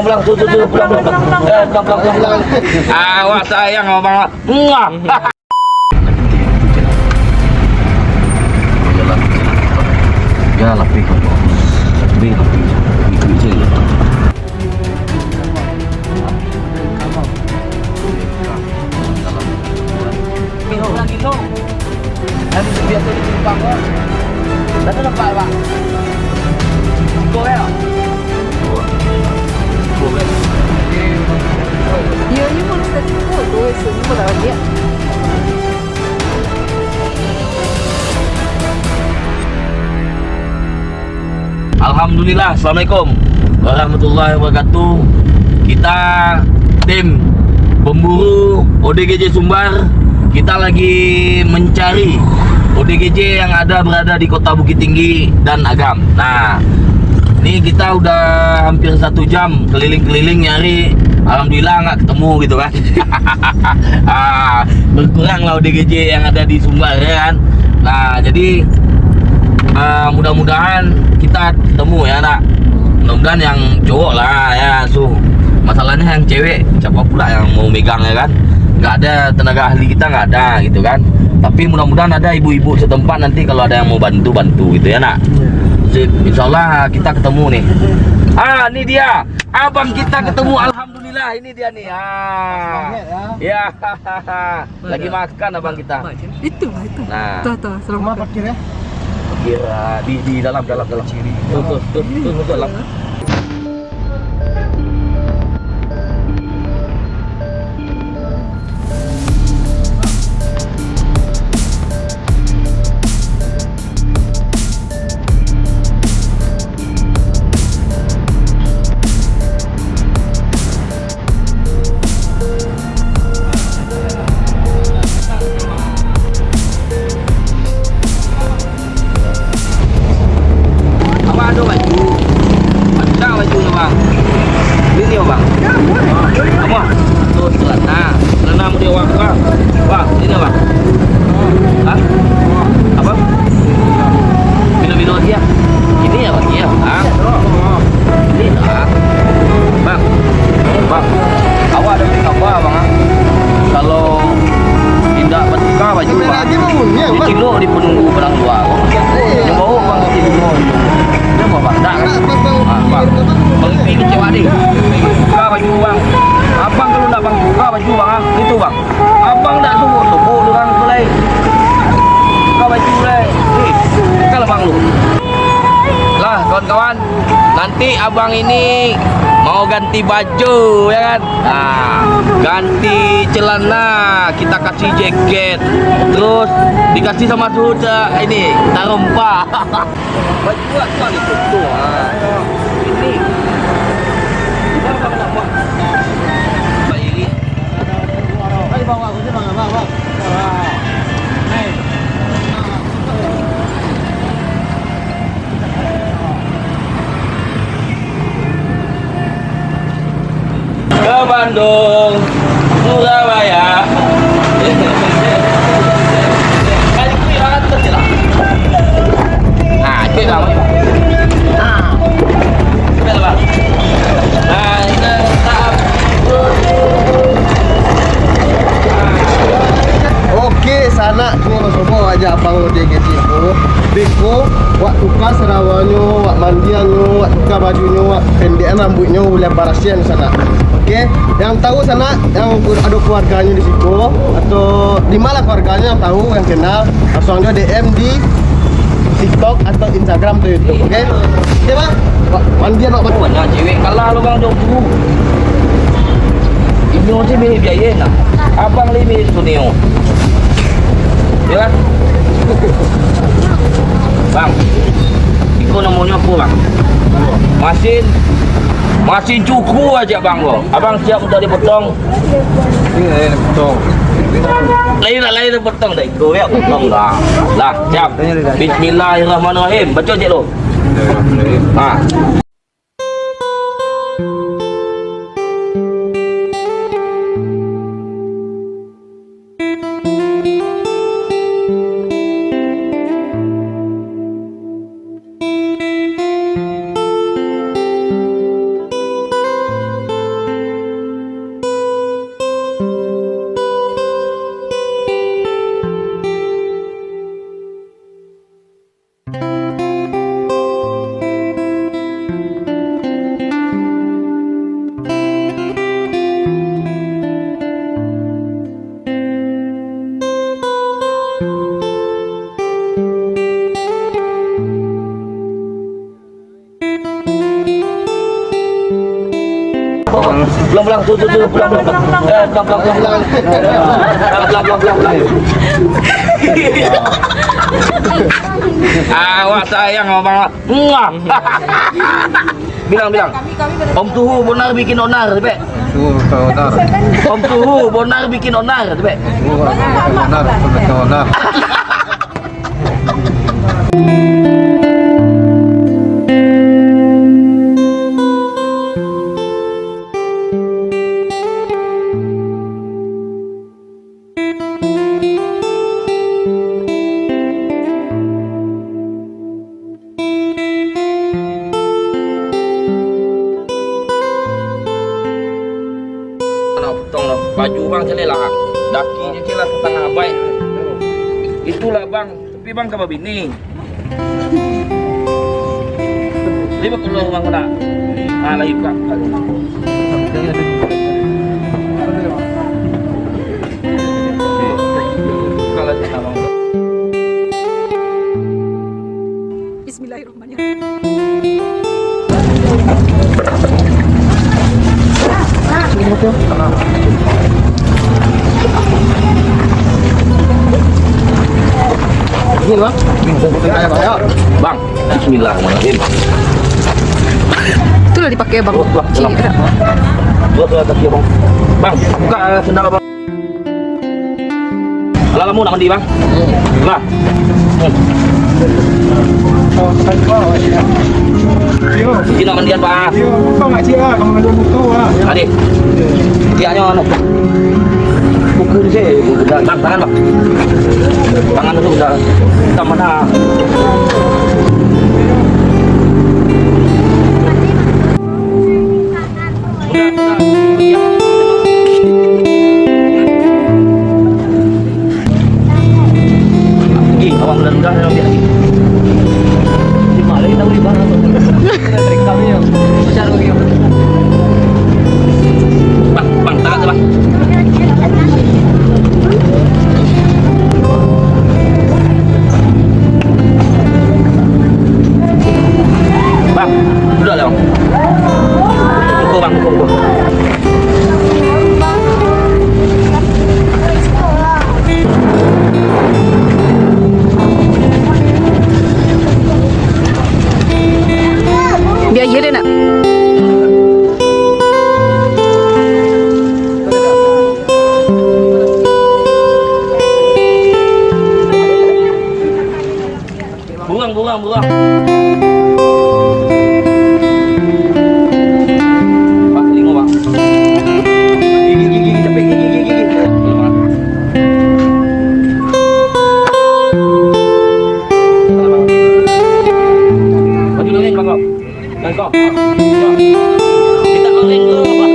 pulang tuh pulang. Pulang. Awak sayang abang. Muah. Ya lebih kok. Lebih kecil. Nanti biasa di Simpang kok. Nanti nampak Pak. Go ya. Iya, ini mau tadi foto, semua dah dia. Alhamdulillah, assalamualaikum warahmatullahi wabarakatuh. Kita tim pemburu ODGJ Sumbar. Kita lagi mencari ODGJ yang berada di Kota Bukit Tinggi dan Agam. Nah, ini kita udah hampir 1 jam keliling-keliling nyari. Alhamdulillah nggak ketemu gitu kan. Berkurang lah ODGJ yang ada di Sumbar ya kan. Nah, jadi mudah-mudahan kita ketemu ya nak. Mudah-mudahan yang cowok lah ya. Masalahnya yang cewek siapa pula yang mau megang ya kan. Nggak ada tenaga ahli, kita nggak ada gitu kan. Tapi mudah-mudahan ada ibu-ibu setempat nanti kalau ada yang mau bantu gitu ya nak. Insya Allah kita ketemu nih. Ini dia abang kita ketemu. Alhamdulillah ini dia nih. Ya. Lagi makan abang kita. Itu. Nah, Tuh, selamat parkir ya? kira di dalam ciri. Tuh dalam. Kawan-kawan, nanti abang ini mau ganti baju ya kan. Nah, ganti celana, kita kasih jaket, terus dikasih sama sudah ini tarumpa. Baju tuan itu tuh. Ini kita nak buat. Baik ini. Baik bawa aku je bang. Ke Bandung, Surabaya. Kali kuiran terjelas. Nah, cuy bang. Betul bang. Nah, ini tahap. Oke, sana semua semua aja abang ODGJ itu. Beko, wak tukar serawanyo, wak mandianyo, wak tukar bajunya, wak pendekan rambutnya, lebar asian sana. Oke, yang tahu sana, yang ada keluarganya di situ atau di mana keluarganya yang tahu, yang kenal, langsung aja DM di TikTok atau Instagram atau YouTube. Oke, oke bang. Mandian wak baju. Banyak cewek kalah lo bang 20. Ibu sih milih biaya nak. Abang milih studio. Ya kan? Bang, itu namanya apa bang? Masin cukup aja bang lo. Abang siap udah dipotong. Ini potong. Lain dipotong dah. Itu ya potong lah. Lah siap. Bismillahirrahmanirrahim. Baca je lo. Pulang, tuh, pulang. Pulang. Awak sayang ngomong. Bilang. Om Tuhu bonar bikin onar, Be. Om Tuhu bonar bikin onar, Be. Onar. Tong baju bang celah, dakinya celah setengah baik. Itulah bang, tapi bang sama bini. Lima keluar bang kena. Lagi buka. Kalau kita bang. Bismillahirrahmanirrahim. Ini bang. Bang, bismillahirrahmanirrahim. Itulah dipakai bang. Cira. Dua kaki bang. Bang, buka sendal bang. Lalamu nak mandi bang? Lah. Ini nak mandian pak. Adik. Tiaknya mana? Bukan sih. Tangan bang. Tangan itu udah. Kita mana? Awang rendah yang dia lagi. Di mana kita beli barang tu? Trik kami yang besar lagi. Bang, tangan tu bang. Bang, duduk lah bang. Buku bang, buku. Biar ya dia nak. Buang. Pak, telingo bang. Gigi, capek gigi. Baju leleng bang kau. Dan kau. Kita leleng dulu bang.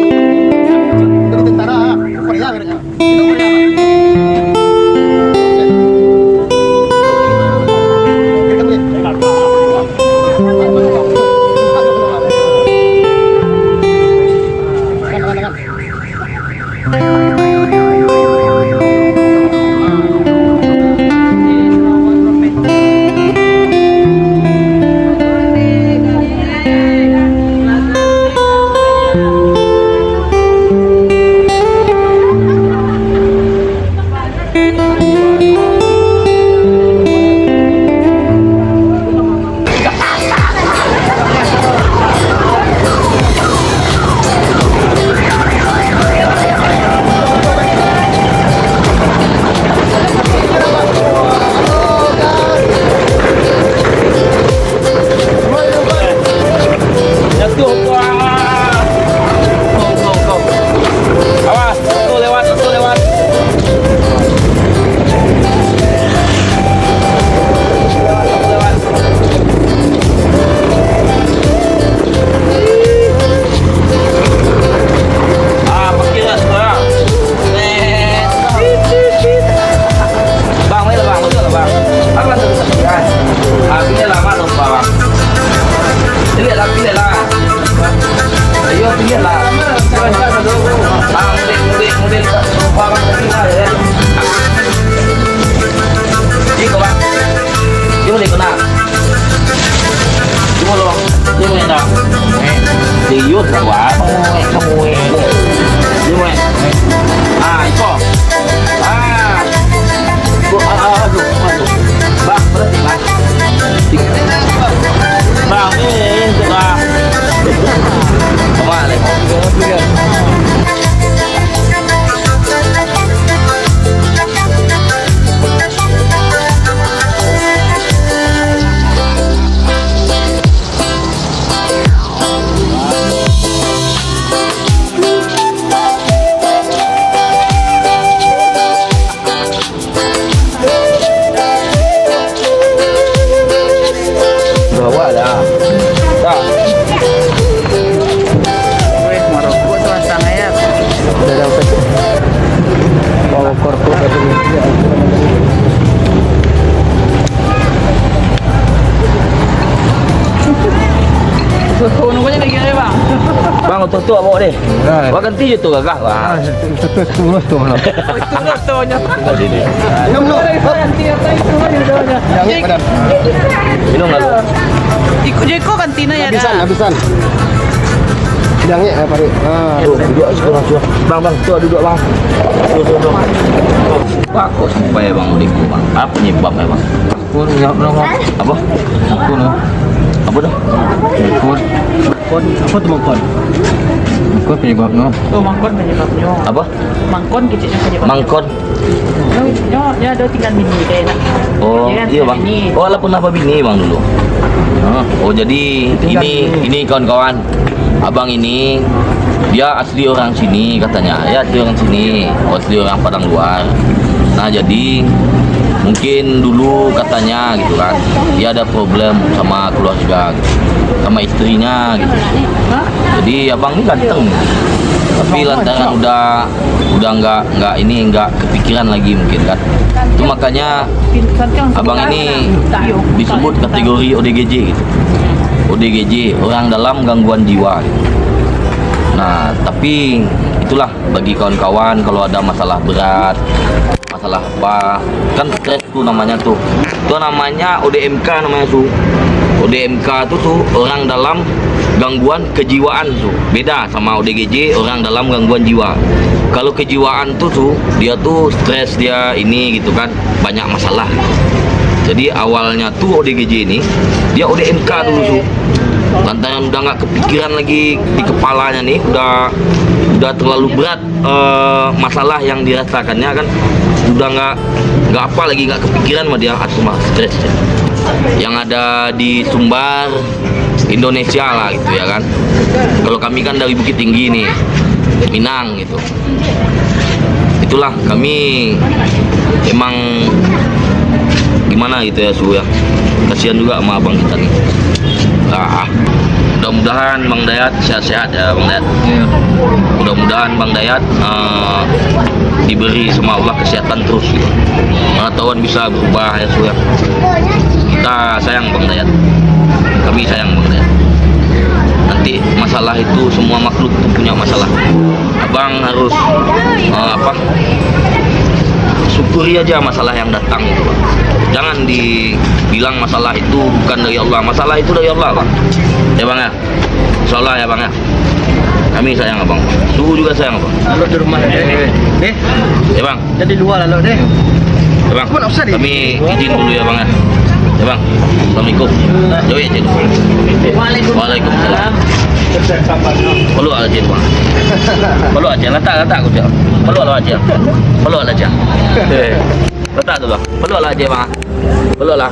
Dari tentara, Korea mereka. Itu Korea. Serius lah wah, kamu Nunggunya kayak gini bang. Bang, untuk tu bawa deh. Wah ganti je tu gagah. Wah. Tulus tu mana? Itu tonya. Minum lu. Ganti apa itu videonya. Jangan pada Minum lalu. Ikut Jeko kantina ya habisan. Jangan Pak. Duduk sekarang sudah. Bang, tu duduk bang. Tu. Bagus supaya bang udikku bang. Apa penyebabnya bang? Kun jawab dong. Apa? Kun. Apa dah? Kun. Apa tu mangkon? Mangkon penyebabnya. Oh mangkon penyebabnya. Apa? Mangkon kecilnya penyebabnya. Mangkon. Ya ada tinggal mini kayaknya. Oh, Ya kan, iya bang. mini. Oh, ala pernah apa bini bang dulu? Oh, jadi ini kawan-kawan. Abang ini dia asli orang sini katanya. Ya, asli orang sini. Oh, asli orang Padang Luar. Nah, jadi mungkin dulu katanya gitu kan, dia ada problem sama keluarga, gitu, sama istrinya gitu. Jadi abang ini ganteng. Tapi lantaran udah nggak kepikiran lagi mungkin kan. Itu makanya abang ini disebut kategori ODGJ gitu. ODGJ, orang dalam gangguan jiwa gitu. Nah, tapi itulah bagi kawan-kawan kalau ada masalah berat, masalah apa, kan stres tuh namanya tuh. Itu namanya ODMK namanya tuh. ODMK tuh orang dalam gangguan kejiwaan tuh. Beda sama ODGJ, orang dalam gangguan jiwa. Kalau kejiwaan tuh dia tuh stres, dia ini gitu kan, banyak masalah. Jadi awalnya tuh ODGJ ini dia ODMK dulu tuh. Lantaran udah nggak kepikiran lagi di kepalanya nih, udah terlalu berat masalah yang dirasakannya kan, udah nggak apa lagi, nggak kepikiran mah dia cuma stres yang ada di Sumbar Indonesia lah gitu ya kan. Kalau kami kan dari Bukit Tinggi nih, Minang gitu. Itulah kami emang gimana gitu ya Su ya, kasihan juga sama abang kita nih. Mudah-mudahan Bang Dayat sehat-sehat ya Bang Dayat. Mudah-mudahan Bang Dayat diberi sama Allah kesehatan terus gitu. Mana tahuan bisa berubah ya Su ya. Kita sayang Bang Dayat, kami sayang Bang Dayat. Nanti masalah itu semua makhluk itu punya masalah. Abang harus syukuri aja masalah yang datang itu Bang. Jangan dibilang masalah itu bukan dari Allah. Masalah itu dari Allah Bang. Ya Bang ya. Insyaallah ya Bang ya. Kami sayang Abang. Suhu juga sayang Abang. Lalu di rumah deh. Ya Bang. Jadi luar lalu deh. Ya Bang. Kami izin dulu ya Bang ya. Ya Bang. Assalamualaikum. Jauh ya Cik. Waalaikumsalam. Perlu aja Bang. Perlu aja letak aku Cik. Perlu aja. Perlu aja. Letak tu Bang. Perlu aja Bang. Perlu lah.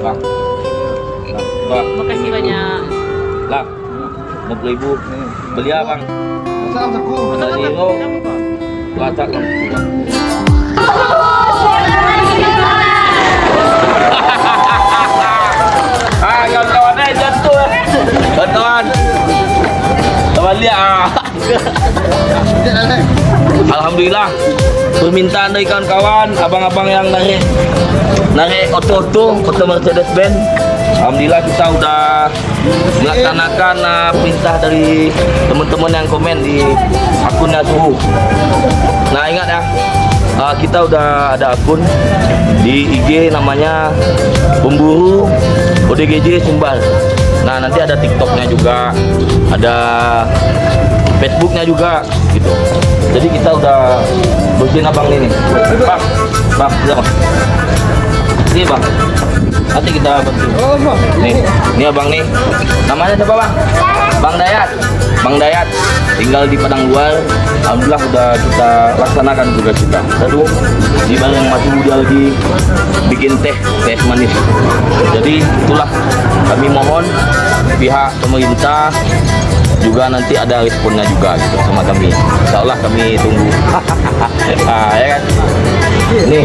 Bang. Bang. Makasih banyak. Lah. 50.000. Beli apa Bang? Salam saku. Zero. Letak Bang. Kawan-kawan jatuh. Kawan-kawan. Kawan lihat. Alhamdulillah, permintaan dari kawan-kawan, abang-abang yang narik oto Mercedes Benz. Alhamdulillah kita udah melaksanakan perintah dari teman-teman yang komen di akunnya Suhu. Nah ingat ya, kita udah ada akun di IG namanya Pemburu ODGJ Sumbar. Nah nanti ada TikToknya juga, ada Facebooknya juga gitu. Jadi kita udah bersihin abang ini. Bang, ini bang. Nanti kita bantu. Ini abang nih. Namanya siapa bang? Bang Dayat. Bang Dayat tinggal di Padang Luar. Alhamdulillah udah kita laksanakan tugas kita. Aduh, di bareng masih muda lagi bikin teh manis. Jadi itulah kami mohon pihak pemerintah juga nanti ada responnya juga gitu sama kami. Insya Allah kami tunggu. Ya kan? Nih.